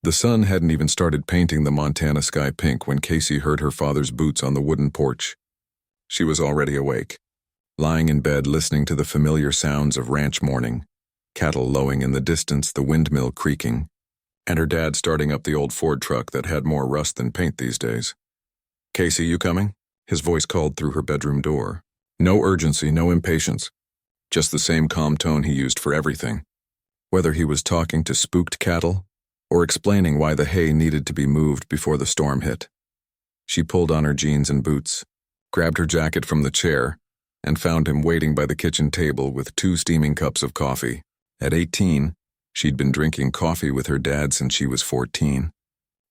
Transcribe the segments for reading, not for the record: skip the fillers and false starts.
The sun hadn't even started painting the Montana sky pink when Casey heard her father's boots on the wooden porch. She was already awake, lying in bed listening to the familiar sounds of ranch morning, cattle lowing in the distance, the windmill creaking, and her dad starting up the old Ford truck that had more rust than paint these days. "Casey, you coming?" His voice called through her bedroom door. No urgency, no impatience. Just the same calm tone he used for everything. Whether he was talking to spooked cattle or explaining why the hay needed to be moved before the storm hit. She pulled on her jeans and boots, grabbed her jacket from the chair, and found him waiting by the kitchen table with 2 steaming cups of coffee. At 18, she'd been drinking coffee with her dad since she was 14.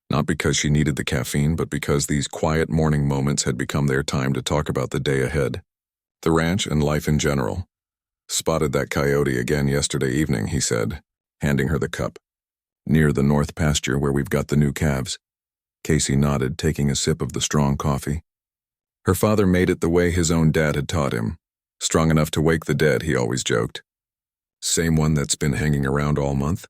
Not because she needed the caffeine, but because these quiet morning moments had become their time to talk about the day ahead. The ranch and life in general. "Spotted that coyote again yesterday evening," he said, handing her the cup. "Near the north pasture where we've got the new calves." Casey nodded, taking a sip of the strong coffee. Her father made it the way his own dad had taught him. Strong enough to wake the dead, he always joked. "Same one that's been hanging around all month?"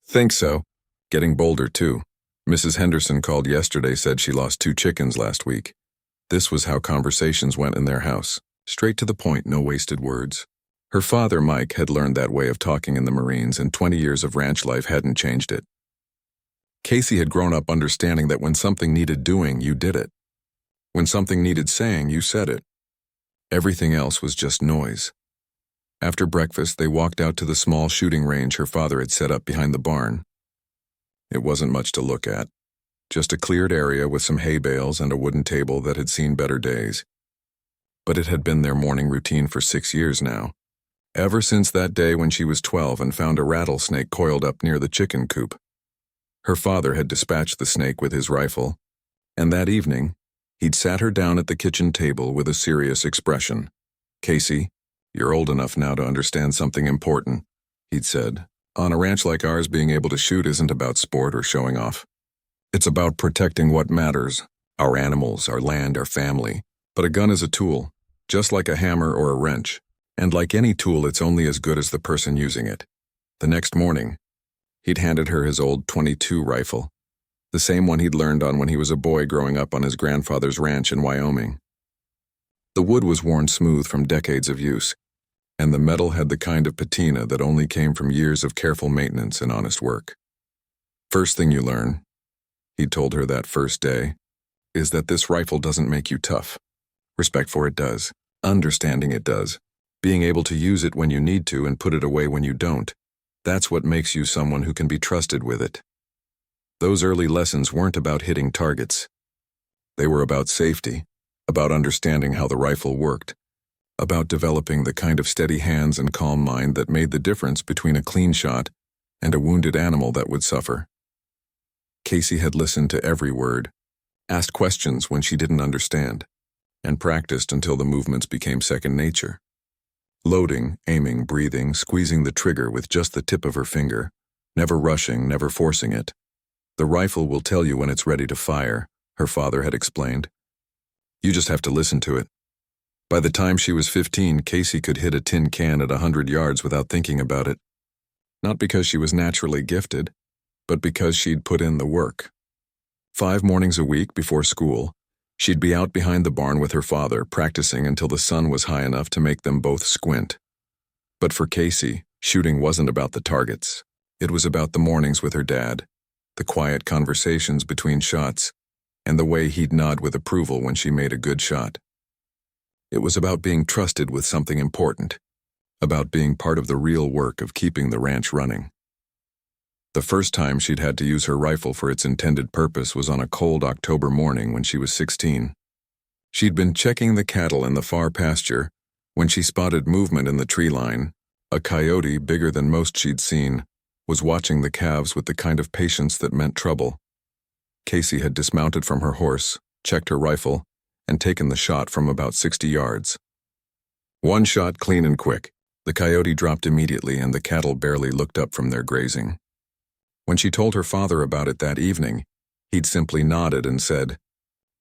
"Think so. Getting bolder, too. Mrs. Henderson called yesterday, said she lost 2 chickens last week." This was how conversations went in their house. Straight to the point, no wasted words. Her father, Mike, had learned that way of talking in the Marines, and 20 years of ranch life hadn't changed it. Casey had grown up understanding that when something needed doing, you did it. When something needed saying, you said it. Everything else was just noise. After breakfast, they walked out to the small shooting range her father had set up behind the barn. It wasn't much to look at. Just a cleared area with some hay bales and a wooden table that had seen better days. But it had been their morning routine for 6 years now. Ever since that day when she was 12 and found a rattlesnake coiled up near the chicken coop. Her father had dispatched the snake with his rifle, and that evening, he'd sat her down at the kitchen table with a serious expression. "Casey, you're old enough now to understand something important," he'd said. "On a ranch like ours, being able to shoot isn't about sport or showing off. It's about protecting what matters, our animals, our land, our family. But a gun is a tool, just like a hammer or a wrench. And like any tool, it's only as good as the person using it." The next morning, he'd handed her his old .22 rifle, the same one he'd learned on when he was a boy growing up on his grandfather's ranch in Wyoming. The wood was worn smooth from decades of use, and the metal had the kind of patina that only came from years of careful maintenance and honest work. "First thing you learn," he'd told her that first day, "is that this rifle doesn't make you tough. Respect for it does. Understanding it does. Being able to use it when you need to and put it away when you don't. That's what makes you someone who can be trusted with it." Those early lessons weren't about hitting targets. They were about safety, about understanding how the rifle worked, about developing the kind of steady hands and calm mind that made the difference between a clean shot and a wounded animal that would suffer. Casey had listened to every word, asked questions when she didn't understand, and practiced until the movements became second nature. Loading, aiming, breathing, squeezing the trigger with just the tip of her finger, never rushing, never forcing it. "The rifle will tell you when it's ready to fire," her father had explained. "You just have to listen to it." By the time she was 15, Casey could hit a tin can at 100 yards without thinking about it. Not because she was naturally gifted, but because she'd put in the work. 5 mornings a week before school, she'd be out behind the barn with her father, practicing until the sun was high enough to make them both squint. But for Casey, shooting wasn't about the targets. It was about the mornings with her dad, the quiet conversations between shots, and the way he'd nod with approval when she made a good shot. It was about being trusted with something important, about being part of the real work of keeping the ranch running. The first time she'd had to use her rifle for its intended purpose was on a cold October morning when she was 16. She'd been checking the cattle in the far pasture when she spotted movement in the tree line. A coyote, bigger than most she'd seen, was watching the calves with the kind of patience that meant trouble. Casey had dismounted from her horse, checked her rifle, and taken the shot from about 60 yards. One shot, clean and quick. The coyote dropped immediately, and the cattle barely looked up from their grazing. When she told her father about it that evening, he'd simply nodded and said,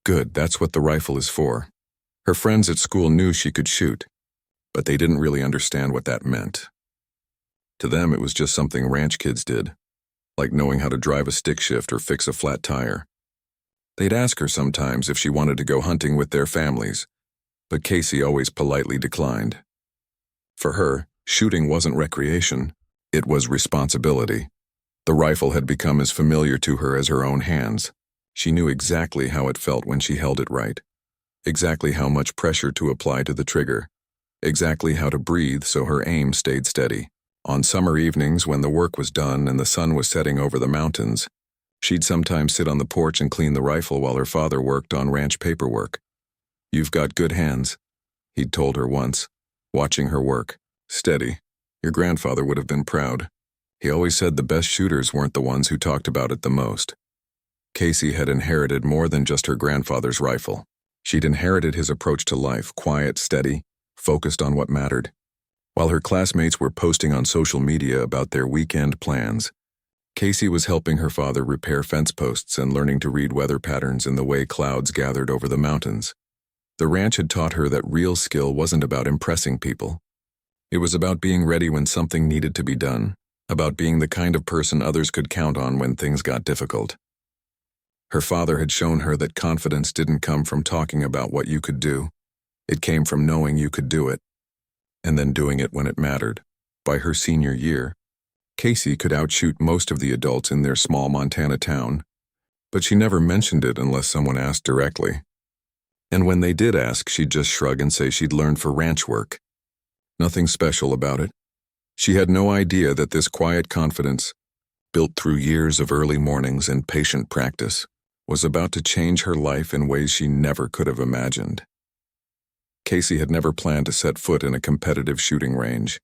"Good, that's what the rifle is for." Her friends at school knew she could shoot, but they didn't really understand what that meant. To them, it was just something ranch kids did, like knowing how to drive a stick shift or fix a flat tire. They'd ask her sometimes if she wanted to go hunting with their families, but Casey always politely declined. For her, shooting wasn't recreation, it was responsibility. The rifle had become as familiar to her as her own hands. She knew exactly how it felt when she held it right, exactly how much pressure to apply to the trigger, exactly how to breathe so her aim stayed steady. On summer evenings, when the work was done and the sun was setting over the mountains, she'd sometimes sit on the porch and clean the rifle while her father worked on ranch paperwork. "You've got good hands," he'd told her once, watching her work. "Steady. Your grandfather would have been proud." He always said the best shooters weren't the ones who talked about it the most. Casey had inherited more than just her grandfather's rifle. She'd inherited his approach to life, quiet, steady, focused on what mattered. While her classmates were posting on social media about their weekend plans, Casey was helping her father repair fence posts and learning to read weather patterns in the way clouds gathered over the mountains. The ranch had taught her that real skill wasn't about impressing people. It was about being ready when something needed to be done, about being the kind of person others could count on when things got difficult. Her father had shown her that confidence didn't come from talking about what you could do. It came from knowing you could do it, and then doing it when it mattered. By her senior year, Casey could outshoot most of the adults in their small Montana town, but she never mentioned it unless someone asked directly. And when they did ask, she'd just shrug and say she'd learned for ranch work. Nothing special about it. She had no idea that this quiet confidence, built through years of early mornings and patient practice, was about to change her life in ways she never could have imagined. Casey had never planned to set foot in a competitive shooting range.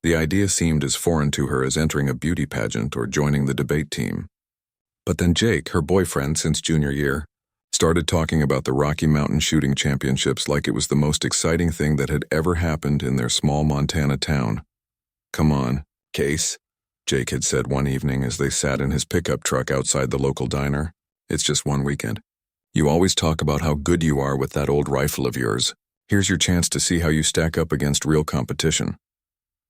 The idea seemed as foreign to her as entering a beauty pageant or joining the debate team. But then Jake, her boyfriend since junior year, started talking about the Rocky Mountain Shooting Championships like it was the most exciting thing that had ever happened in their small Montana town. "Come on, Case," Jake had said one evening as they sat in his pickup truck outside the local diner. "It's just one weekend. You always talk about how good you are with that old rifle of yours. Here's your chance to see how you stack up against real competition."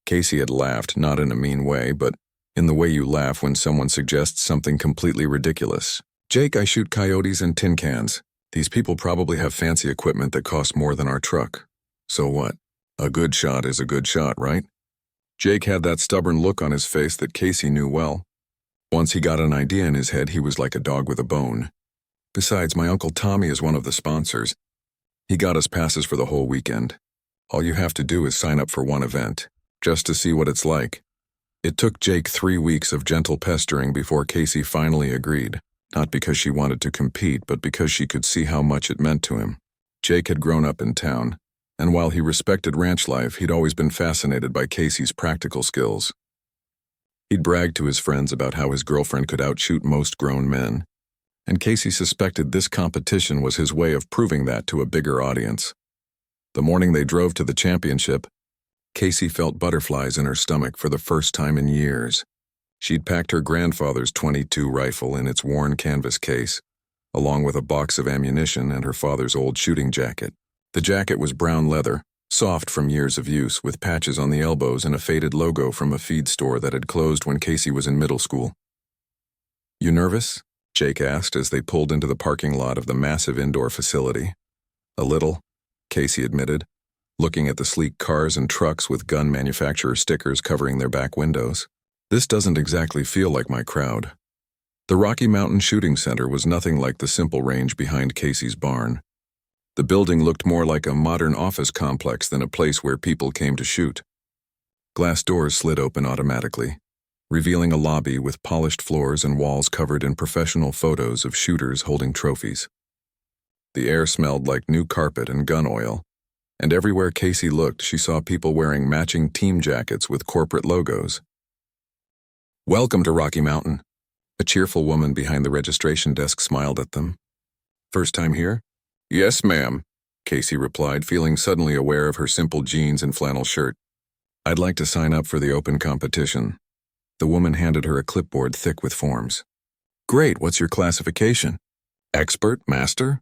Casey had laughed, not in a mean way, but in the way you laugh when someone suggests something completely ridiculous. "Jake, I shoot coyotes and tin cans. These people probably have fancy equipment that costs more than our truck. So what? A good shot is a good shot, right?" Jake had that stubborn look on his face that Casey knew well. Once he got an idea in his head, he was like a dog with a bone. "Besides, my Uncle Tommy is one of the sponsors. He got us passes for the whole weekend. All you have to do is sign up for one event, just to see what it's like." It took Jake 3 weeks of gentle pestering before Casey finally agreed, not because she wanted to compete, but because she could see how much it meant to him. Jake had grown up in town, and while he respected ranch life, he'd always been fascinated by Casey's practical skills. He'd bragged to his friends about how his girlfriend could outshoot most grown men, and Casey suspected this competition was his way of proving that to a bigger audience. The morning they drove to the championship, Casey felt butterflies in her stomach for the first time in years. She'd packed her grandfather's .22 rifle in its worn canvas case, along with a box of ammunition and her father's old shooting jacket. The jacket was brown leather, soft from years of use, with patches on the elbows and a faded logo from a feed store that had closed when Casey was in middle school. "You nervous?" Jake asked as they pulled into the parking lot of the massive indoor facility. "A little," Casey admitted, looking at the sleek cars and trucks with gun manufacturer stickers covering their back windows. "This doesn't exactly feel like my crowd." The Rocky Mountain Shooting Center was nothing like the simple range behind Casey's barn. The building looked more like a modern office complex than a place where people came to shoot. Glass doors slid open automatically, revealing a lobby with polished floors and walls covered in professional photos of shooters holding trophies. The air smelled like new carpet and gun oil, and everywhere Casey looked, she saw people wearing matching team jackets with corporate logos. "Welcome to Rocky Mountain." A cheerful woman behind the registration desk smiled at them. "First time here?" "Yes, ma'am," Casey replied, feeling suddenly aware of her simple jeans and flannel shirt. "I'd like to sign up for the open competition." The woman handed her a clipboard thick with forms. "Great, what's your classification?" "Expert, master?"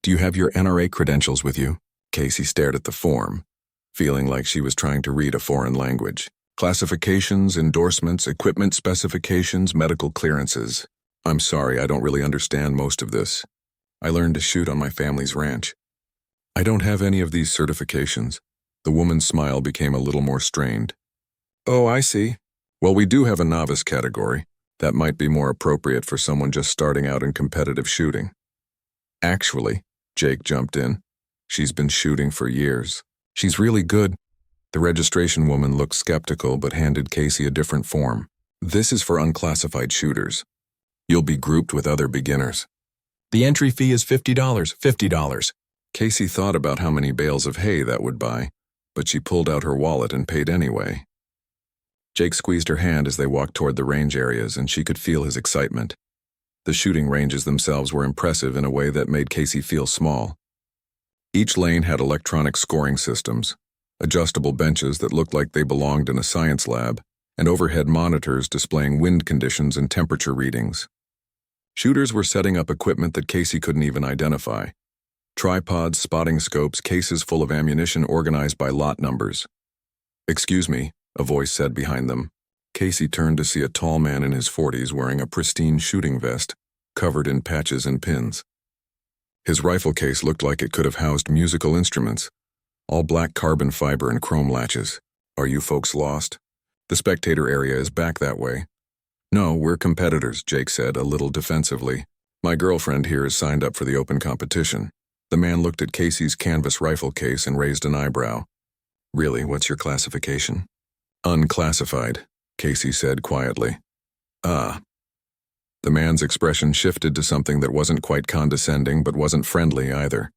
"Do you have your NRA credentials with you?" Casey stared at the form, feeling like she was trying to read a foreign language. Classifications, endorsements, equipment specifications, medical clearances. I'm sorry, I don't really understand most of this. I learned to shoot on my family's ranch. I don't have any of these certifications. The woman's smile became a little more strained. Oh, I see. Well, we do have a novice category. That might be more appropriate for someone just starting out in competitive shooting. Actually, Jake jumped in. She's been shooting for years. She's really good. The registration woman looked skeptical but handed Casey a different form. This is for unclassified shooters. You'll be grouped with other beginners. The entry fee is $50. $50. Casey thought about how many bales of hay that would buy, but she pulled out her wallet and paid anyway. Jake squeezed her hand as they walked toward the range areas, and she could feel his excitement. The shooting ranges themselves were impressive in a way that made Casey feel small. Each lane had electronic scoring systems, adjustable benches that looked like they belonged in a science lab, and overhead monitors displaying wind conditions and temperature readings. Shooters were setting up equipment that Casey couldn't even identify. Tripods, spotting scopes, cases full of ammunition organized by lot numbers. "Excuse me," a voice said behind them. Casey turned to see a tall man in his 40s wearing a pristine shooting vest, covered in patches and pins. His rifle case looked like it could have housed musical instruments, all black carbon fiber and chrome latches. "Are you folks lost? The spectator area is back that way." "No, we're competitors," Jake said, a little defensively. "My girlfriend here is signed up for the open competition." The man looked at Casey's canvas rifle case and raised an eyebrow. "Really, what's your classification?" "Unclassified," Casey said quietly. "Ah." The man's expression shifted to something that wasn't quite condescending but wasn't friendly either.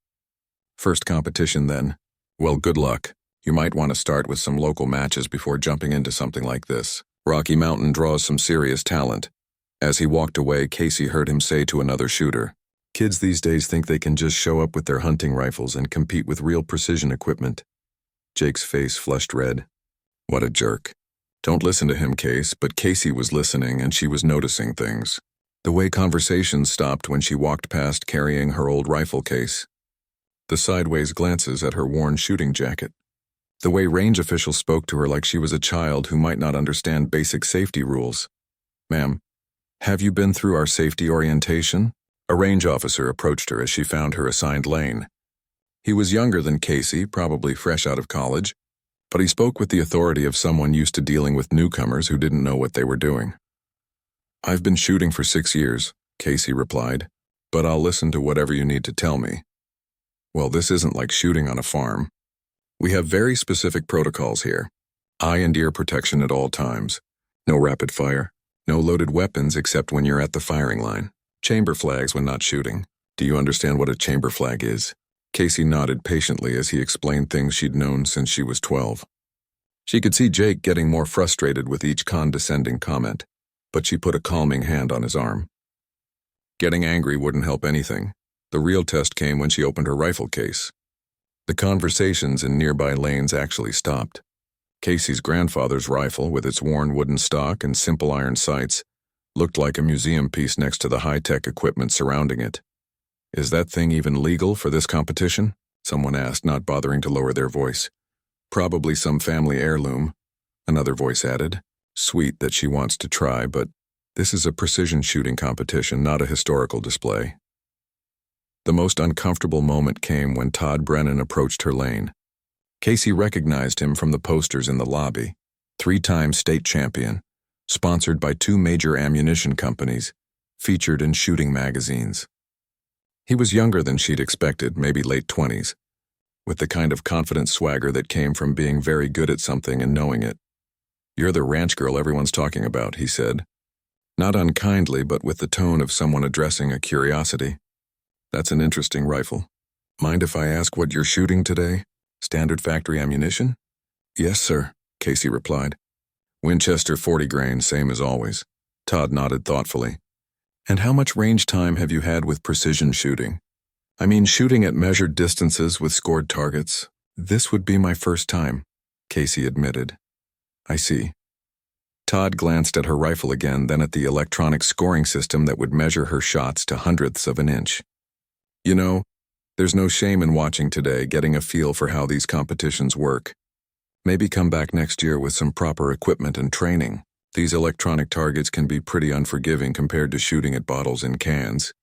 "First competition, then. Well, good luck. You might want to start with some local matches before jumping into something like this. Rocky Mountain draws some serious talent." As he walked away, Casey heard him say to another shooter, "Kids these days think they can just show up with their hunting rifles and compete with real precision equipment." Jake's face flushed red. What a jerk. Don't listen to him, Case, but Casey was listening and she was noticing things. The way conversations stopped when she walked past carrying her old rifle case. The sideways glances at her worn shooting jacket. The way range officials spoke to her like she was a child who might not understand basic safety rules. "Ma'am, have you been through our safety orientation?" A range officer approached her as she found her assigned lane. He was younger than Casey, probably fresh out of college, but he spoke with the authority of someone used to dealing with newcomers who didn't know what they were doing. "I've been shooting for 6 years," Casey replied, "but I'll listen to whatever you need to tell me." "Well, this isn't like shooting on a farm. We have very specific protocols here. Eye and ear protection at all times. No rapid fire. No loaded weapons except when you're at the firing line. Chamber flags when not shooting. Do you understand what a chamber flag is?" Casey nodded patiently as he explained things she'd known since she was 12. She could see Jake getting more frustrated with each condescending comment, but she put a calming hand on his arm. Getting angry wouldn't help anything. The real test came when she opened her rifle case. The conversations in nearby lanes actually stopped. Casey's grandfather's rifle, with its worn wooden stock and simple iron sights, looked like a museum piece next to the high-tech equipment surrounding it. "Is that thing even legal for this competition?" someone asked, not bothering to lower their voice. "Probably some family heirloom," another voice added. "Sweet that she wants to try, but this is a precision shooting competition, not a historical display." The most uncomfortable moment came when Todd Brennan approached her lane. Casey recognized him from the posters in the lobby. 3-time state champion, sponsored by 2 major ammunition companies, featured in shooting magazines. He was younger than she'd expected, maybe late 20s, with the kind of confident swagger that came from being very good at something and knowing it. "You're the ranch girl everyone's talking about," he said. Not unkindly, but with the tone of someone addressing a curiosity. "That's an interesting rifle. Mind if I ask what you're shooting today? Standard factory ammunition?" "Yes, sir," Casey replied. "Winchester 40 grain, same as always." Todd nodded thoughtfully. "And how much range time have you had with precision shooting?" "I mean shooting at measured distances with scored targets. This would be my first time," Casey admitted. "I see." Todd glanced at her rifle again, then at the electronic scoring system that would measure her shots to hundredths of an inch. "You know, there's no shame in watching today, getting a feel for how these competitions work. Maybe come back next year with some proper equipment and training. These electronic targets can be pretty unforgiving compared to shooting at bottles in cans.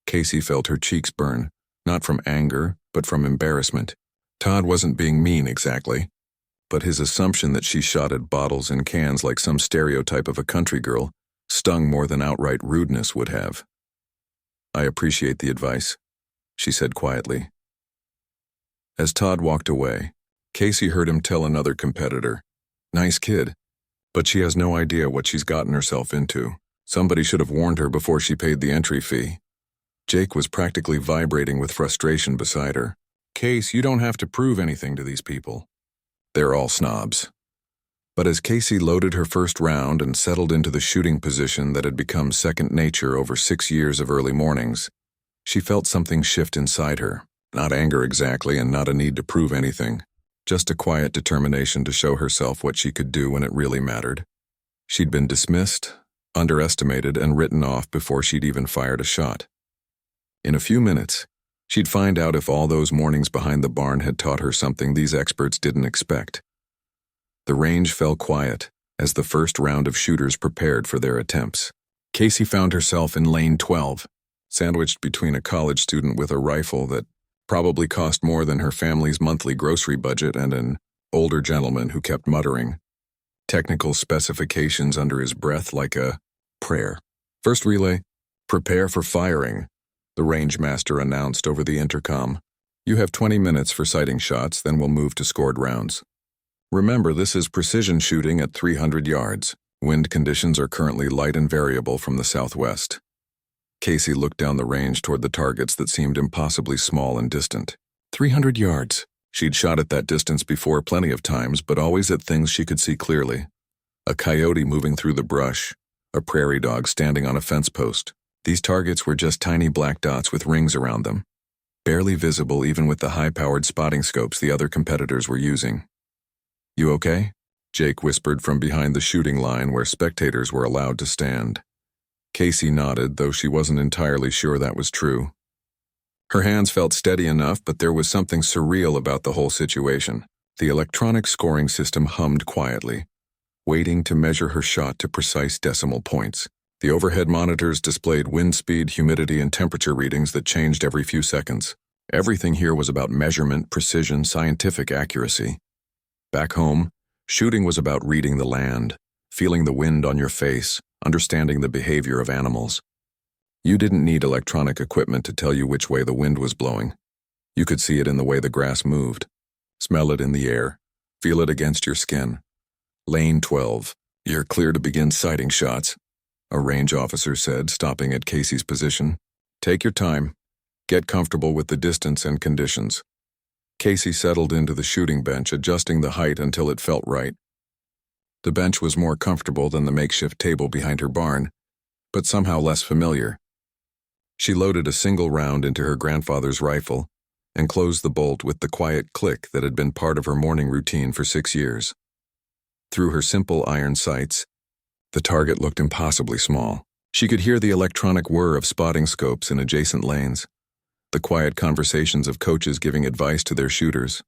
Casey felt her cheeks burn, not from anger, but from embarrassment. Todd wasn't being mean exactly, but his assumption that she shot at bottles and cans like some stereotype of a country girl stung more than outright rudeness would have. "I appreciate the advice," she said quietly. As Todd walked away, Casey heard him tell another competitor, "Nice kid, but she has no idea what she's gotten herself into. Somebody should have warned her before she paid the entry fee." Jake was practically vibrating with frustration beside her. "Case, you don't have to prove anything to these people. They're all snobs." But as Casey loaded her first round and settled into the shooting position that had become second nature over 6 years of early mornings, she felt something shift inside her. Not anger exactly, and not a need to prove anything. Just a quiet determination to show herself what she could do when it really mattered. She'd been dismissed, underestimated, and written off before she'd even fired a shot. In a few minutes, she'd find out if all those mornings behind the barn had taught her something these experts didn't expect. The range fell quiet as the first round of shooters prepared for their attempts. Casey found herself in lane 12, sandwiched between a college student with a rifle that probably cost more than her family's monthly grocery budget and an older gentleman who kept muttering technical specifications under his breath like a prayer. "First relay, prepare for firing," the range master announced over the intercom. "You have 20 minutes for sighting shots, then we'll move to scored rounds. Remember, this is precision shooting at 300 yards. Wind conditions are currently light and variable from the southwest." Casey looked down the range toward the targets that seemed impossibly small and distant. 300 yards. She'd shot at that distance before plenty of times, but always at things she could see clearly. A coyote moving through the brush, a prairie dog standing on a fence post. These targets were just tiny black dots with rings around them, barely visible even with the high-powered spotting scopes the other competitors were using. "You okay?" Jake whispered from behind the shooting line where spectators were allowed to stand. Casey nodded, though she wasn't entirely sure that was true. Her hands felt steady enough, but there was something surreal about the whole situation. The electronic scoring system hummed quietly, waiting to measure her shot to precise decimal points. The overhead monitors displayed wind speed, humidity, and temperature readings that changed every few seconds. Everything here was about measurement, precision, scientific accuracy. Back home, shooting was about reading the land, feeling the wind on your face, understanding the behavior of animals. You didn't need electronic equipment to tell you which way the wind was blowing. You could see it in the way the grass moved, smell it in the air, feel it against your skin. "Lane 12, you're clear to begin sighting shots," a range officer said, stopping at Casey's position. "Take your time. Get comfortable with the distance and conditions." Casey settled into the shooting bench, adjusting the height until it felt right. The bench was more comfortable than the makeshift table behind her barn, but somehow less familiar. She loaded a single round into her grandfather's rifle and closed the bolt with the quiet click that had been part of her morning routine for 6 years. Through her simple iron sights, the target looked impossibly small. She could hear the electronic whir of spotting scopes in adjacent lanes, the quiet conversations of coaches giving advice to their shooters,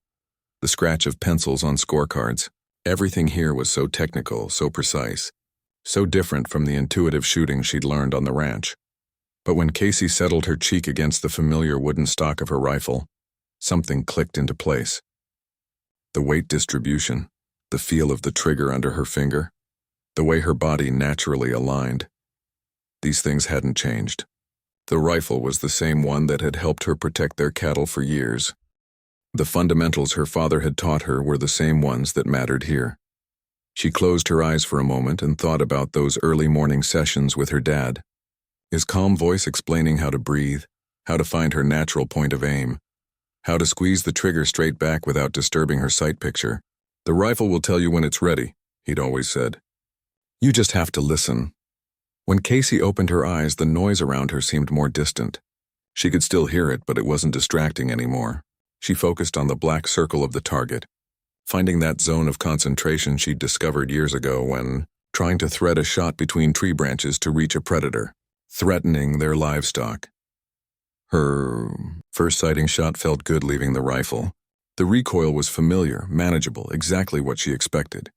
the scratch of pencils on scorecards. Everything here was so technical, so precise, so different from the intuitive shooting she'd learned on the ranch. But when Casey settled her cheek against the familiar wooden stock of her rifle, something clicked into place. The weight distribution, the feel of the trigger under her finger, the way her body naturally aligned. These things hadn't changed. The rifle was the same one that had helped her protect their cattle for years. The fundamentals her father had taught her were the same ones that mattered here. She closed her eyes for a moment and thought about those early morning sessions with her dad. His calm voice explaining how to breathe, how to find her natural point of aim, how to squeeze the trigger straight back without disturbing her sight picture. "The rifle will tell you when it's ready," he'd always said. "You just have to listen." When Casey opened her eyes, the noise around her seemed more distant. She could still hear it, but it wasn't distracting anymore. She focused on the black circle of the target, finding that zone of concentration she'd discovered years ago when trying to thread a shot between tree branches to reach a predator, threatening their livestock. Her first sighting shot felt good leaving the rifle, The recoil was familiar, manageable, exactly what she expected.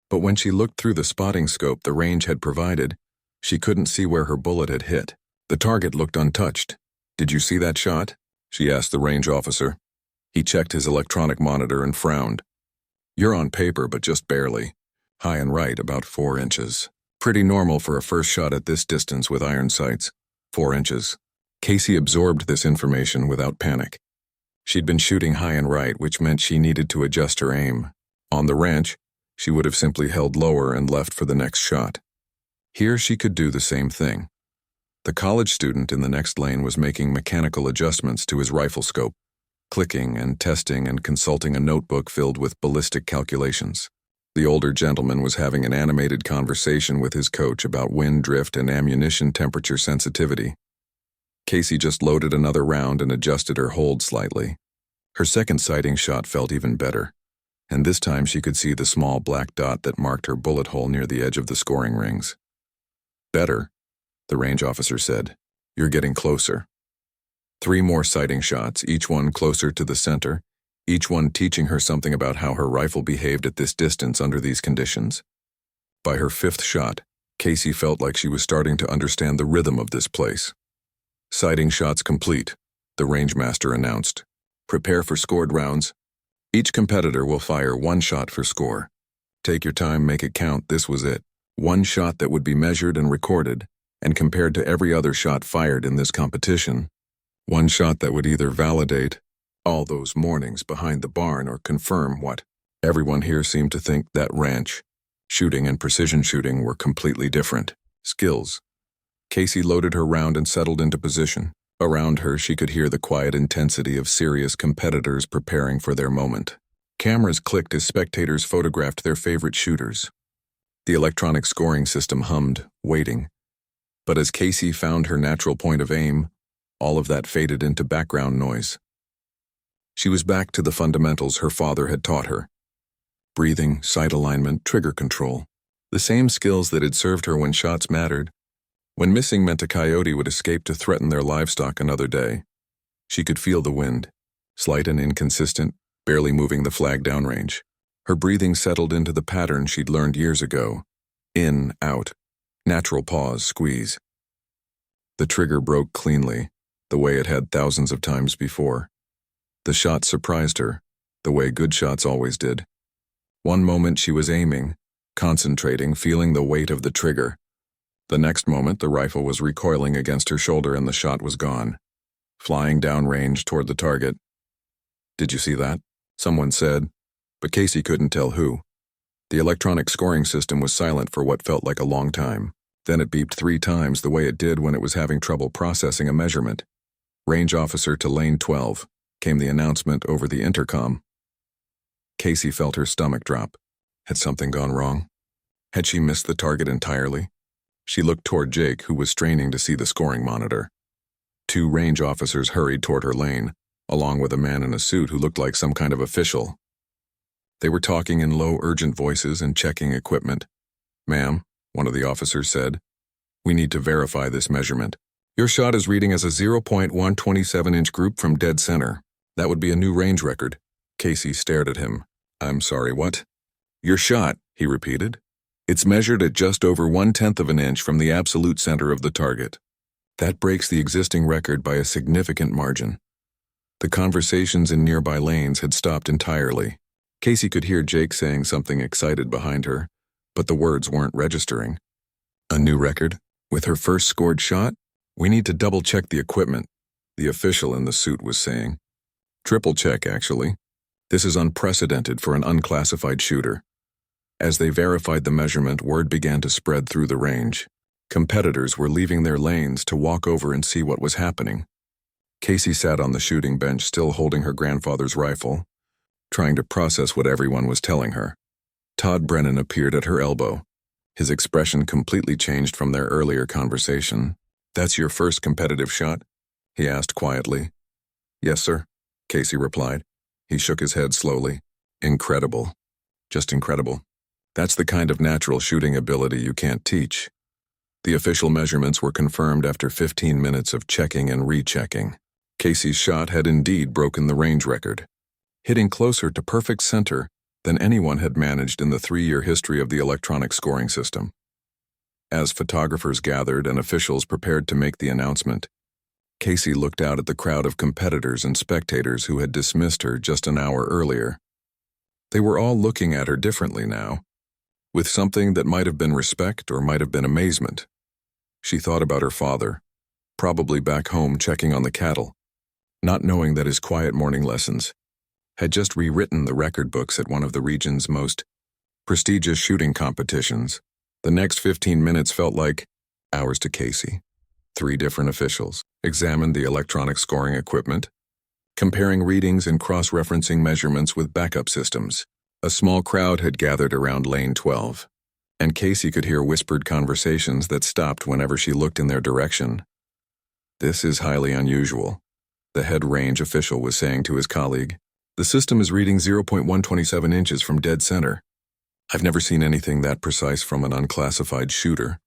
But when she looked through the spotting scope the range had provided, she couldn't see where her bullet had hit. The target looked untouched. "Did you see that shot?" she asked the range officer. He checked his electronic monitor and frowned. "You're on paper, but just barely. High and right, about 4 inches. Pretty normal for a first shot at this distance with iron sights. 4 inches." Casey absorbed this information without panic. She'd been shooting high and right, which meant she needed to adjust her aim. On the ranch, she would have simply held lower and left for the next shot. Here she could do the same thing. The college student in the next lane was making mechanical adjustments to his rifle scope, clicking and testing and consulting a notebook filled with ballistic calculations. The older gentleman was having an animated conversation with his coach about wind drift and ammunition temperature sensitivity. Casey just loaded another round and adjusted her hold slightly. Her second sighting shot felt even better, and this time she could see the small black dot that marked her bullet hole near the edge of the scoring rings. "Better," the range officer said. "You're getting closer." 3 more sighting shots, each one closer to the center, each one teaching her something about how her rifle behaved at this distance under these conditions. By her 5th shot, Casey felt like she was starting to understand the rhythm of this place. "Sighting shots complete," the rangemaster announced. "Prepare for scored rounds. Each competitor will fire 1 shot for score. Take your time, make it count." This was it. 1 shot that would be measured and recorded, and compared to every other shot fired in this competition. 1 shot that would either validate all those mornings behind the barn or confirm what everyone here seemed to think, that ranch shooting and precision shooting were completely different skills. Casey loaded her round and settled into position. Around her, she could hear the quiet intensity of serious competitors preparing for their moment. Cameras clicked as spectators photographed their favorite shooters. The electronic scoring system hummed, waiting. But as Casey found her natural point of aim, all of that faded into background noise. She was back to the fundamentals her father had taught her. Breathing, sight alignment, trigger control. The same skills that had served her when shots mattered. When missing meant a coyote would escape to threaten their livestock another day. She could feel the wind, slight and inconsistent, barely moving the flag downrange. Her breathing settled into the pattern she'd learned years ago. In, out, natural pause, squeeze. The trigger broke cleanly, the way it had thousands of times before. The shot surprised her, the way good shots always did. One moment she was aiming, concentrating, feeling the weight of the trigger. The next moment, the rifle was recoiling against her shoulder and the shot was gone, flying downrange toward the target. "Did you see that?" someone said, but Casey couldn't tell who. The electronic scoring system was silent for what felt like a long time. Then it beeped 3 times the way it did when it was having trouble processing a measurement. "Range officer to lane 12, came the announcement over the intercom. Casey felt her stomach drop. Had something gone wrong? Had she missed the target entirely? She looked toward Jake, who was straining to see the scoring monitor. 2 range officers hurried toward her lane, along with a man in a suit who looked like some kind of official. They were talking in low, urgent voices and checking equipment. "Ma'am," one of the officers said, "we need to verify this measurement. Your shot is reading as a 0.127-inch group from dead center. That would be a new range record." Casey stared at him. "I'm sorry, what?" "Your shot," he repeated. "It's measured at just over 1/10 of an inch from the absolute center of the target. That breaks the existing record by a significant margin." The conversations in nearby lanes had stopped entirely. Casey could hear Jake saying something excited behind her, but the words weren't registering. "A new record? With her first scored shot? We need to double-check the equipment," the official in the suit was saying. "Triple check, actually. This is unprecedented for an unclassified shooter." As they verified the measurement, word began to spread through the range. Competitors were leaving their lanes to walk over and see what was happening. Casey sat on the shooting bench, still holding her grandfather's rifle, trying to process what everyone was telling her. Todd Brennan appeared at her elbow. His expression completely changed from their earlier conversation. "That's your first competitive shot?" he asked quietly. "Yes, sir," Casey replied. He shook his head slowly. "Incredible. Just incredible. That's the kind of natural shooting ability you can't teach." The official measurements were confirmed after 15 minutes of checking and rechecking. Casey's shot had indeed broken the range record. hitting closer to perfect center than anyone had managed in the 3-year history of the electronic scoring system. As photographers gathered and officials prepared to make the announcement, Casey looked out at the crowd of competitors and spectators who had dismissed her just an hour earlier. They were all looking at her differently now, with something that might have been respect or might have been amazement. She thought about her father, probably back home checking on the cattle, not knowing that his quiet morning lessons had just rewritten the record books at one of the region's most prestigious shooting competitions. The next 15 minutes felt like hours to Casey. 3 different officials examined the electronic scoring equipment, comparing readings and cross-referencing measurements with backup systems. A small crowd had gathered around lane 12, and Casey could hear whispered conversations that stopped whenever she looked in their direction. "This is highly unusual," the head range official was saying to his colleague. "The system is reading 0.127 inches from dead center. I've never seen anything that precise from an unclassified shooter.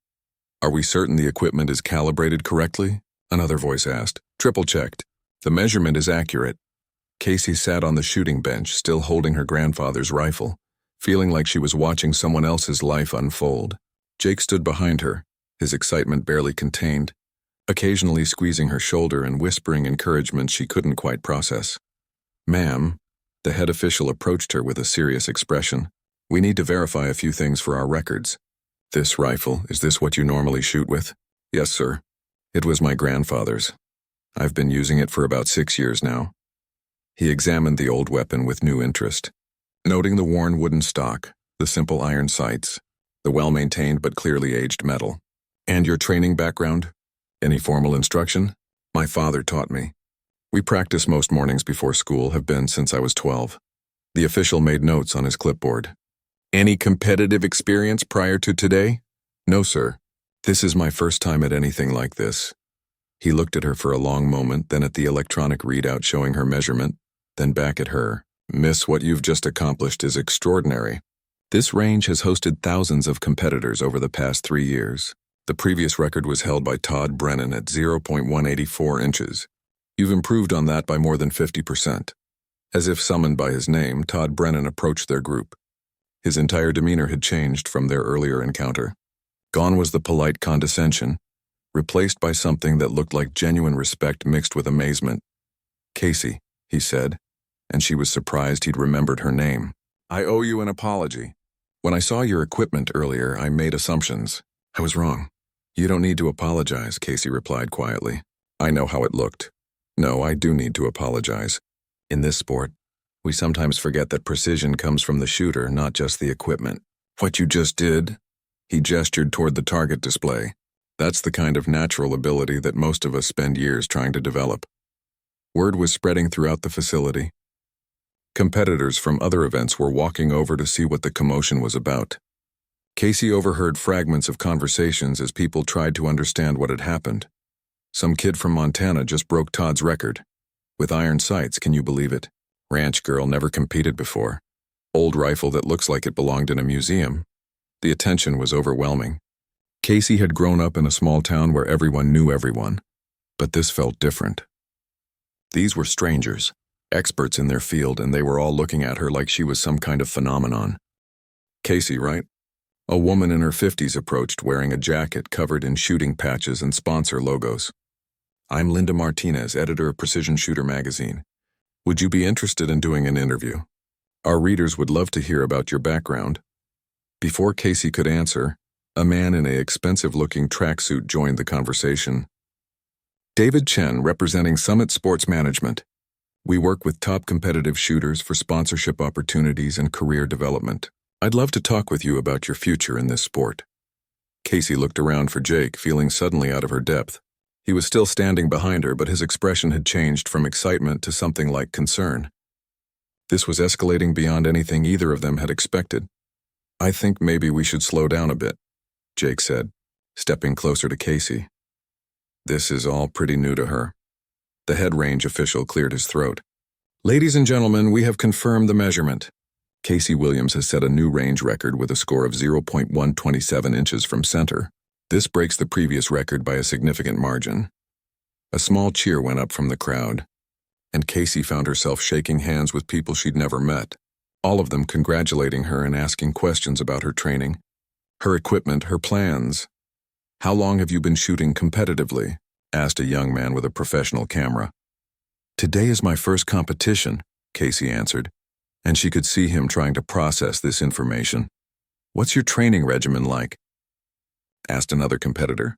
Are we certain the equipment is calibrated correctly?" another voice asked. "Triple-checked. The measurement is accurate." Casey sat on the shooting bench, still holding her grandfather's rifle, feeling like she was watching someone else's life unfold. Jake stood behind her, his excitement barely contained, occasionally squeezing her shoulder and whispering encouragement she couldn't quite process. "Ma'am," the head official approached her with a serious expression. "We need to verify a few things for our records." "This rifle, is this what you normally shoot with?" "Yes, sir. It was my grandfather's. I've been using it for about 6 years now." He examined the old weapon with new interest, noting the worn wooden stock, the simple iron sights, the well-maintained but clearly aged metal. "And your training background? Any formal instruction?" "My father taught me. We practice most mornings before school, have been since I was 12. The official made notes on his clipboard. "Any competitive experience prior to today?" "No, sir. This is my first time at anything like this." He looked at her for a long moment, then at the electronic readout showing her measurement, then back at her. "Miss, what you've just accomplished is extraordinary. This range has hosted thousands of competitors over the past 3 years. The previous record was held by Todd Brennan at 0.184 inches. You've improved on that by more than 50%. As if summoned by his name, Todd Brennan approached their group. His entire demeanor had changed from their earlier encounter. Gone was the polite condescension, replaced by something that looked like genuine respect mixed with amazement. "Casey," he said, and she was surprised he'd remembered her name. "I owe you an apology. When I saw your equipment earlier, I made assumptions. I was wrong." "You don't need to apologize," Casey replied quietly. "I know how it looked. No, I do need to apologize. In this sport, we sometimes forget that precision comes from the shooter, not just the equipment." "What you just did?" He gestured toward the target display. "That's the kind of natural ability that most of us spend years trying to develop." Word was spreading throughout the facility. Competitors from other events were walking over to see what the commotion was about. Casey overheard fragments of conversations as people tried to understand what had happened. "Some kid from Montana just broke Todd's record. With iron sights, can you believe it? Ranch girl, never competed before. Old rifle that looks like it belonged in a museum." The attention was overwhelming. Casey had grown up in a small town where everyone knew everyone, but this felt different. These were strangers, experts in their field, and they were all looking at her like she was some kind of phenomenon. "Casey, right?" A woman in her 50s approached, wearing a jacket covered in shooting patches and sponsor logos. "I'm Linda Martinez, editor of Precision Shooter magazine. Would you be interested in doing an interview? Our readers would love to hear about your background." Before Casey could answer, a man in an expensive-looking tracksuit joined the conversation. "David Chen, representing Summit Sports Management. We work with top competitive shooters for sponsorship opportunities and career development. I'd love to talk with you about your future in this sport." Casey looked around for Jake, feeling suddenly out of her depth. He was still standing behind her, but his expression had changed from excitement to something like concern. This was escalating beyond anything either of them had expected. "I think maybe we should slow down a bit," Jake said, stepping closer to Casey. This is all pretty new to her. The head range official cleared his throat. "Ladies and gentlemen, we have confirmed the measurement. Casey Williams has set a new range record with a score of 0.127 inches from center. This breaks the previous record by a significant margin." A small cheer went up from the crowd. and Casey found herself shaking hands with people she'd never met, all of them congratulating her and asking questions about her training, her equipment, her plans. "How long have you been shooting competitively?" asked a young man with a professional camera. "Today is my first competition," Casey answered, and she could see him trying to process this information. "What's your training regimen like?" asked another competitor.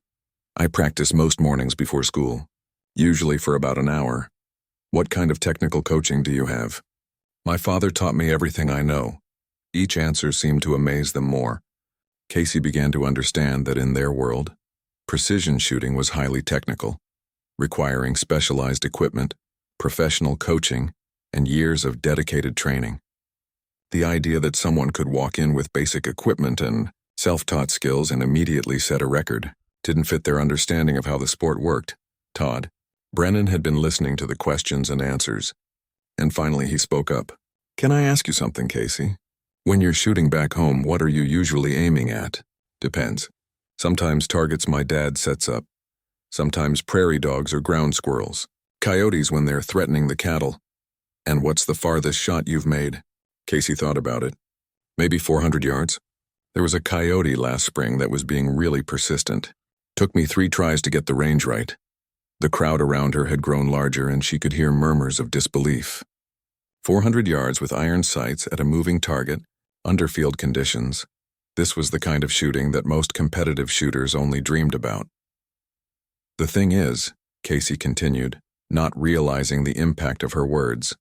"I practice most mornings before school, usually for about an hour." "What kind of technical coaching do you have?" "My father taught me everything I know." Each answer seemed to amaze them more. Casey began to understand that in their world, precision shooting was highly technical, requiring specialized equipment, professional coaching, and years of dedicated training. The idea that someone could walk in with basic equipment and self-taught skills and immediately set a record didn't fit their understanding of how the sport worked. Todd Brennan had been listening to the questions and answers, and finally he spoke up. "Can I ask you something, Casey? When you're shooting back home, what are you usually aiming at?" "Depends. Sometimes targets my dad sets up. Sometimes prairie dogs or ground squirrels. Coyotes when they're threatening the cattle." "And what's the farthest shot you've made?" Casey thought about it. "Maybe 400 yards. There was a coyote last spring that was being really persistent. Took me 3 tries to get the range right." The crowd around her had grown larger and she could hear murmurs of disbelief. 400 yards with iron sights at a moving target, under field conditions. This was the kind of shooting that most competitive shooters only dreamed about. "The thing is," Casey continued, not realizing the impact of her words,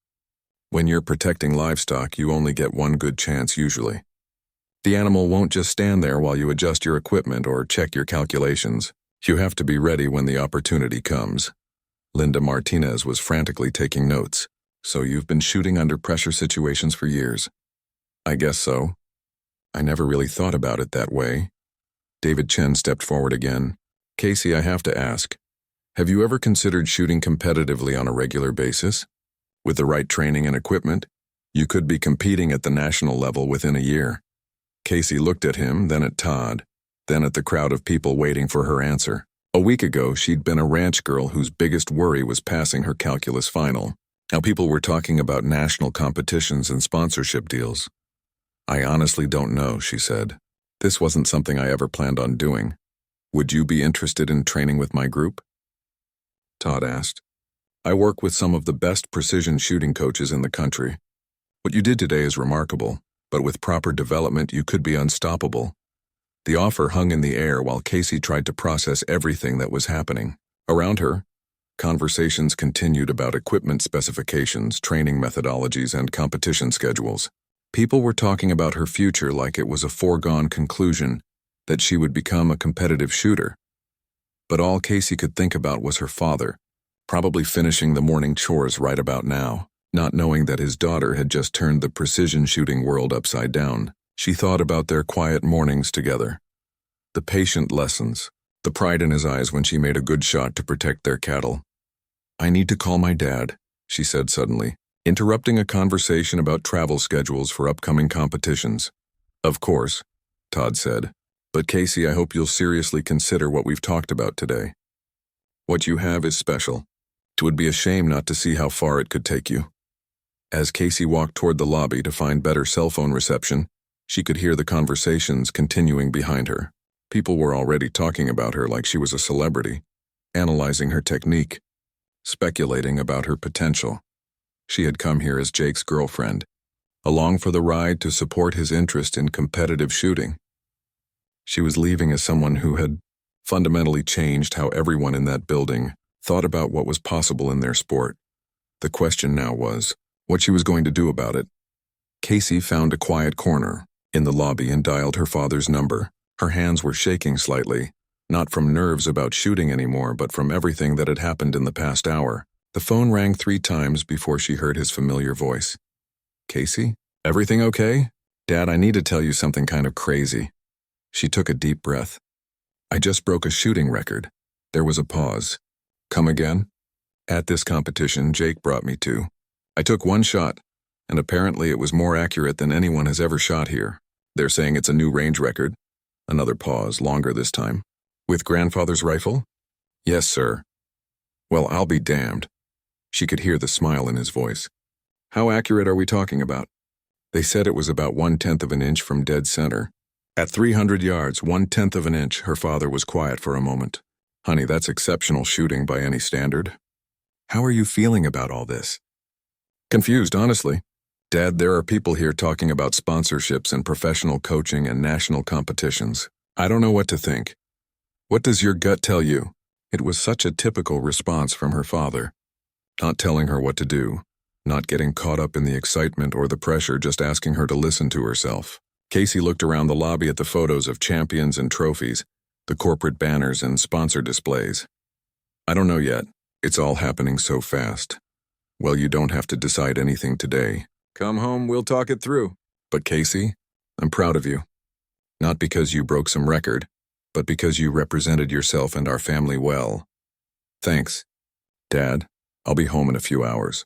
"when you're protecting livestock, you only get one good chance usually. The animal won't just stand there while you adjust your equipment or check your calculations. You have to be ready when the opportunity comes." Linda Martinez was frantically taking notes. "So you've been shooting under pressure situations for years?" "I guess so. I never really thought about it that way." David Chen stepped forward again. "Casey, I have to ask, have you ever considered shooting competitively on a regular basis? With the right training and equipment, you could be competing at the national level within a year." Casey looked at him, then at Todd, then at the crowd of people waiting for her answer. A week ago, she'd been a ranch girl whose biggest worry was passing her calculus final. Now people were talking about national competitions and sponsorship deals. "I honestly don't know," she said. "This wasn't something I ever planned on doing. Would you be interested in training with my group?" Todd asked. "I work with some of the best precision shooting coaches in the country. What you did today is remarkable, but with proper development you could be unstoppable." The offer hung in the air while Casey tried to process everything that was happening. Around her, conversations continued about equipment specifications, training methodologies, and competition schedules. People were talking about her future like it was a foregone conclusion that she would become a competitive shooter. But all Casey could think about was her father, probably finishing the morning chores right about now, not knowing that his daughter had just turned the precision shooting world upside down. She thought about their quiet mornings together, the patient lessons, the pride in his eyes when she made a good shot to protect their cattle. "I need to call my dad," she said suddenly, interrupting a conversation about travel schedules for upcoming competitions. "Of course," Todd said, "but Casey, I hope you'll seriously consider what we've talked about today. What you have is special. It would be a shame not to see how far it could take you." As Casey walked toward the lobby to find better cell phone reception, she could hear the conversations continuing behind her. People were already talking about her like she was a celebrity, analyzing her technique, speculating about her potential. She had come here as Jake's girlfriend, along for the ride to support his interest in competitive shooting. She was leaving as someone who had fundamentally changed how everyone in that building thought about what was possible in their sport. The question now was what she was going to do about it. Casey found a quiet corner in the lobby and dialed her father's number. Her hands were shaking slightly, not from nerves about shooting anymore, but from everything that had happened in the past hour. The phone rang 3 times before she heard his familiar voice. "Casey? Everything okay? Dad, I need to tell you something kind of crazy." She took a deep breath. "I just broke a shooting record." There was a pause. "Come again?" "At this competition Jake brought me to. I took 1 shot, and apparently it was more accurate than anyone has ever shot here. They're saying it's a new range record." Another pause, longer this time. "With grandfather's rifle?" "Yes, sir." "Well, I'll be damned. She could hear the smile in his voice. How accurate are we talking about? They said it was about 1/10 of an inch from dead center. At 300 yards, 1/10 of an inch, her father was quiet for a moment. Honey, that's exceptional shooting by any standard. How are you feeling about all this? Confused, honestly. Dad, there are people here talking about sponsorships and professional coaching and national competitions. I don't know what to think. What does your gut tell you? It was such a typical response from her father. Not telling her what to do, not getting caught up in the excitement or the pressure, just asking her to listen to herself. Casey looked around the lobby at the photos of champions and trophies, the corporate banners and sponsor displays. I don't know yet. It's all happening so fast. Well, you don't have to decide anything today. Come home, we'll talk it through. But Casey, I'm proud of you. Not because you broke some record, but because you represented yourself and our family well. Thanks. Dad, I'll be home in a few hours.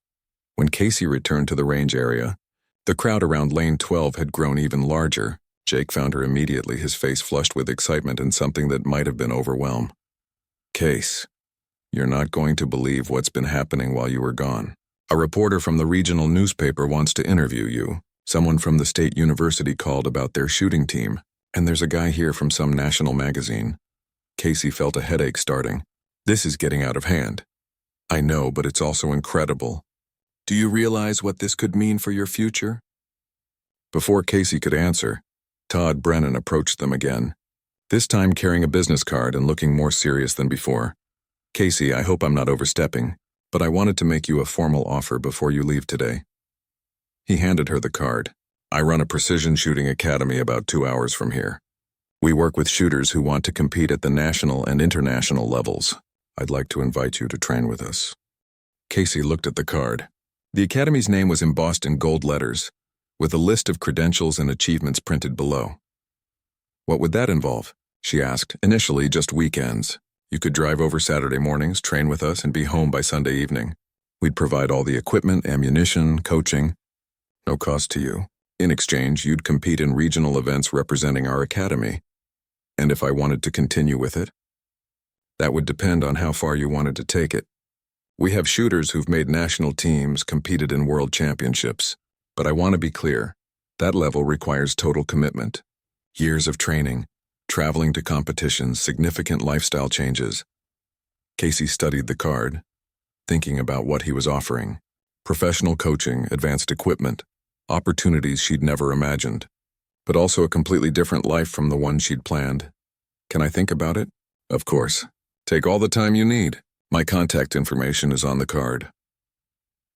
When Casey returned to the range area, the crowd around lane 12 had grown even larger. Jake found her immediately, his face flushed with excitement and something that might have been overwhelm. Case, you're not going to believe what's been happening while you were gone. A reporter from the regional newspaper wants to interview you. Someone from the state university called about their shooting team, and there's a guy here from some national magazine. Casey felt a headache starting. This is getting out of hand. I know, but it's also incredible. Do you realize what this could mean for your future? Before Casey could answer, Todd Brennan approached them again, this time carrying a business card and looking more serious than before. Casey, I hope I'm not overstepping, but I wanted to make you a formal offer before you leave today. He handed her the card. I run a precision shooting academy about 2 hours from here. We work with shooters who want to compete at the national and international levels. I'd like to invite you to train with us. Casey looked at the card. The academy's name was embossed in gold letters, with a list of credentials and achievements printed below. What would that involve? She asked. Initially, just weekends. You could drive over Saturday mornings, train with us, and be home by Sunday evening. We'd provide all the equipment, ammunition, coaching. No cost to you. In exchange, you'd compete in regional events representing our academy. And if I wanted to continue with it? That would depend on how far you wanted to take it. We have shooters who've made national teams, competed in world championships. But I want to be clear, that level requires total commitment. Years of training, traveling to competitions, significant lifestyle changes. Casey studied the card, thinking about what he was offering. Professional coaching, advanced equipment, opportunities she'd never imagined, but also a completely different life from the one she'd planned. Can I think about it? Of course. Take all the time you need. My contact information is on the card.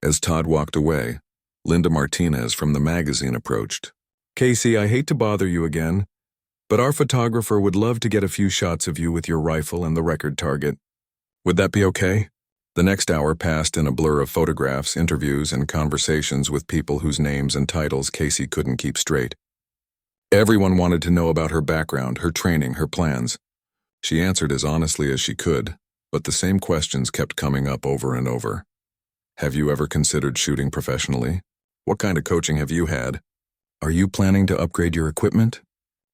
As Todd walked away, Linda Martinez from the magazine approached. Casey, I hate to bother you again, but our photographer would love to get a few shots of you with your rifle and the record target. Would that be okay? The next hour passed in a blur of photographs, interviews, and conversations with people whose names and titles Casey couldn't keep straight. Everyone wanted to know about her background, her training, her plans. She answered as honestly as she could, but the same questions kept coming up over and over. Have you ever considered shooting professionally? What kind of coaching have you had? Are you planning to upgrade your equipment?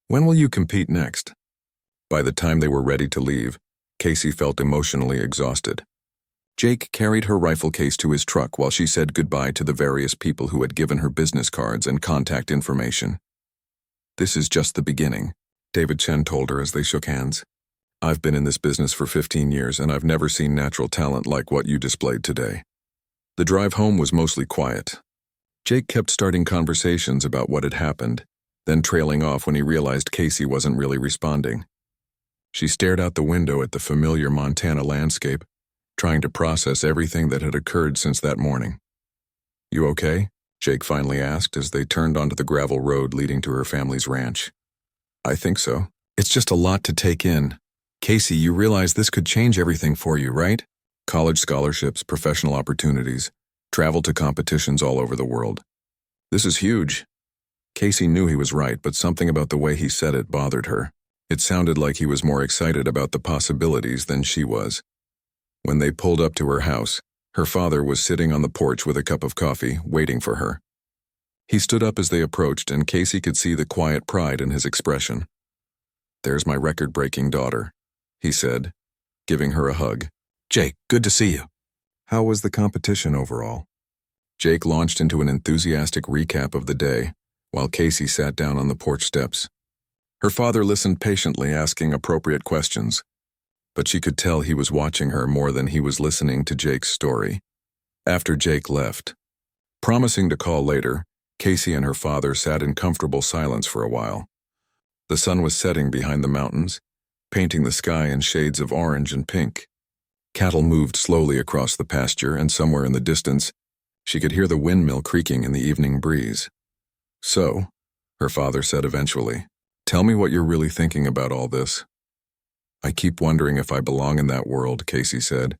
When will you compete next? By the time they were ready to leave, Casey felt emotionally exhausted. Jake carried her rifle case to his truck while she said goodbye to the various people who had given her business cards and contact information. This is just the beginning, David Chen told her as they shook hands. I've been in this business for 15 years and I've never seen natural talent like what you displayed today. The drive home was mostly quiet. Jake kept starting conversations about what had happened, then trailing off when he realized Casey wasn't really responding. She stared out the window at the familiar Montana landscape, trying to process everything that had occurred since that morning. You okay? Jake finally asked as they turned onto the gravel road leading to her family's ranch. I think so. It's just a lot to take in. Casey, you realize this could change everything for you, right? College scholarships, professional opportunities, travel to competitions all over the world. This is huge. Casey knew he was right, but something about the way he said it bothered her. It sounded like he was more excited about the possibilities than she was. When they pulled up to her house, her father was sitting on the porch with a cup of coffee, waiting for her. He stood up as they approached, and Casey could see the quiet pride in his expression. There's my record-breaking daughter, he said, giving her a hug. Jake, good to see you. How was the competition overall? Jake launched into an enthusiastic recap of the day, while Casey sat down on the porch steps. Her father listened patiently, asking appropriate questions, but she could tell he was watching her more than he was listening to Jake's story. After Jake left, promising to call later, Casey and her father sat in comfortable silence for a while. The sun was setting behind the mountains, painting the sky in shades of orange and pink. Cattle moved slowly across the pasture, and somewhere in the distance, she could hear the windmill creaking in the evening breeze. "So," her father said eventually, "tell me what you're really thinking about all this." "I keep wondering if I belong in that world," Casey said.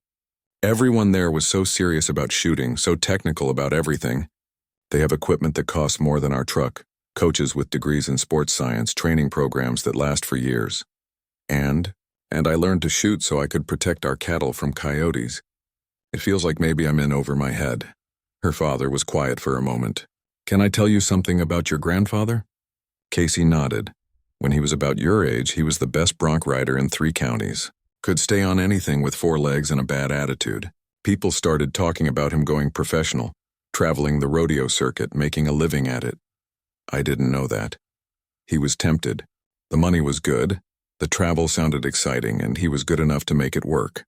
"Everyone there was so serious about shooting, so technical about everything. They have equipment that costs more than our truck, coaches with degrees in sports science, training programs that last for years. And I learned to shoot so I could protect our cattle from coyotes. It feels like maybe I'm in over my head." Her father was quiet for a moment. "Can I tell you something about your grandfather?" Casey nodded. "When he was about your age, he was the best bronc rider in 3 counties. Could stay on anything with 4 legs and a bad attitude. People started talking about him going professional, traveling the rodeo circuit, making a living at it. I didn't know that. He was tempted. The money was good, the travel sounded exciting, and he was good enough to make it work.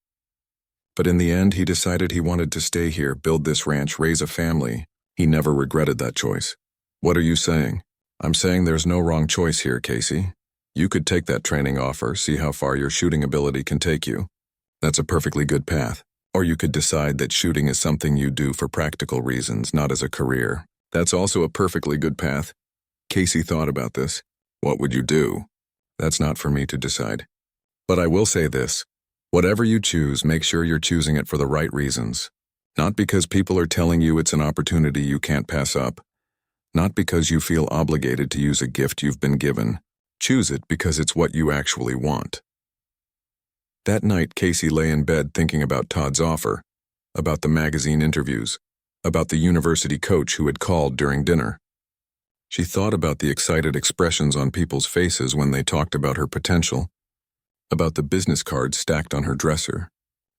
But in the end, he decided he wanted to stay here, build this ranch, raise a family. He never regretted that choice." "What are you saying?" "I'm saying there's no wrong choice here, Casey. You could take that training offer, see how far your shooting ability can take you. That's a perfectly good path. Or you could decide that shooting is something you do for practical reasons, not as a career. That's also a perfectly good path." Casey thought about this. "What would you do?" "That's not for me to decide. But I will say this. Whatever you choose, make sure you're choosing it for the right reasons. Not because people are telling you it's an opportunity you can't pass up. Not because you feel obligated to use a gift you've been given. Choose it because it's what you actually want." That night, Casey lay in bed thinking about Todd's offer, about the magazine interviews, about the university coach who had called during dinner. She thought about the excited expressions on people's faces when they talked about her potential, about the business cards stacked on her dresser,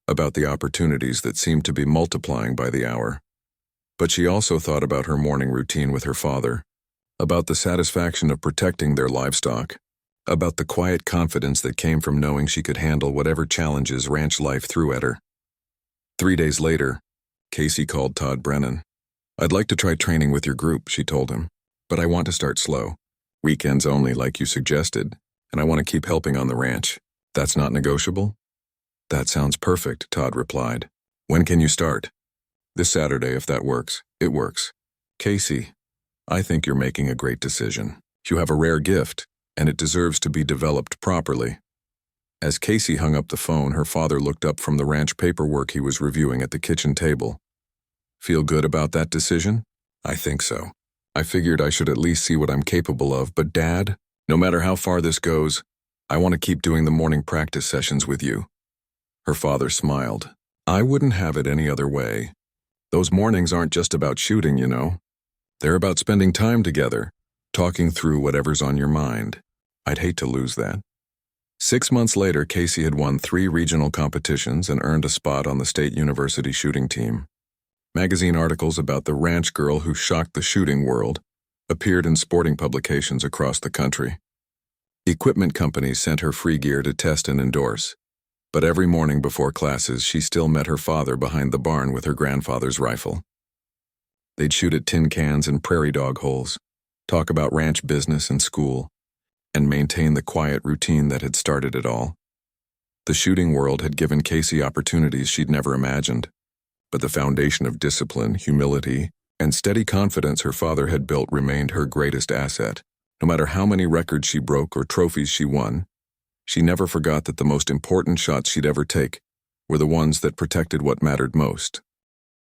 about the opportunities that seemed to be multiplying by the hour. But she also thought about her morning routine with her father, about the satisfaction of protecting their livestock, about the quiet confidence that came from knowing she could handle whatever challenges ranch life threw at her. 3 days later, Casey called Todd Brennan. "I'd like to try training with your group," she told him, "but I want to start slow. Weekends only, like you suggested, and I want to keep helping on the ranch. That's not negotiable?" "That sounds perfect," Todd replied. "When can you start?" "This Saturday, if that works." "It works." "Casey, I think you're making a great decision. You have a rare gift, and it deserves to be developed properly." As Casey hung up the phone, her father looked up from the ranch paperwork he was reviewing at the kitchen table. "Feel good about that decision?" "I think so. I figured I should at least see what I'm capable of, but Dad, no matter how far this goes, I want to keep doing the morning practice sessions with you." Her father smiled. "I wouldn't have it any other way. Those mornings aren't just about shooting, you know. They're about spending time together, talking through whatever's on your mind. I'd hate to lose that." 6 months later, Casey had won 3 regional competitions and earned a spot on the state university shooting team. Magazine articles about the ranch girl who shocked the shooting world appeared in sporting publications across the country. Equipment companies sent her free gear to test and endorse. But every morning before classes, she still met her father behind the barn with her grandfather's rifle. They'd shoot at tin cans and prairie dog holes, talk about ranch business and school, and maintain the quiet routine that had started it all. The shooting world had given Casey opportunities she'd never imagined, but the foundation of discipline, humility, and steady confidence her father had built remained her greatest asset. No matter how many records she broke or trophies she won, she never forgot that the most important shots she'd ever take were the ones that protected what mattered most.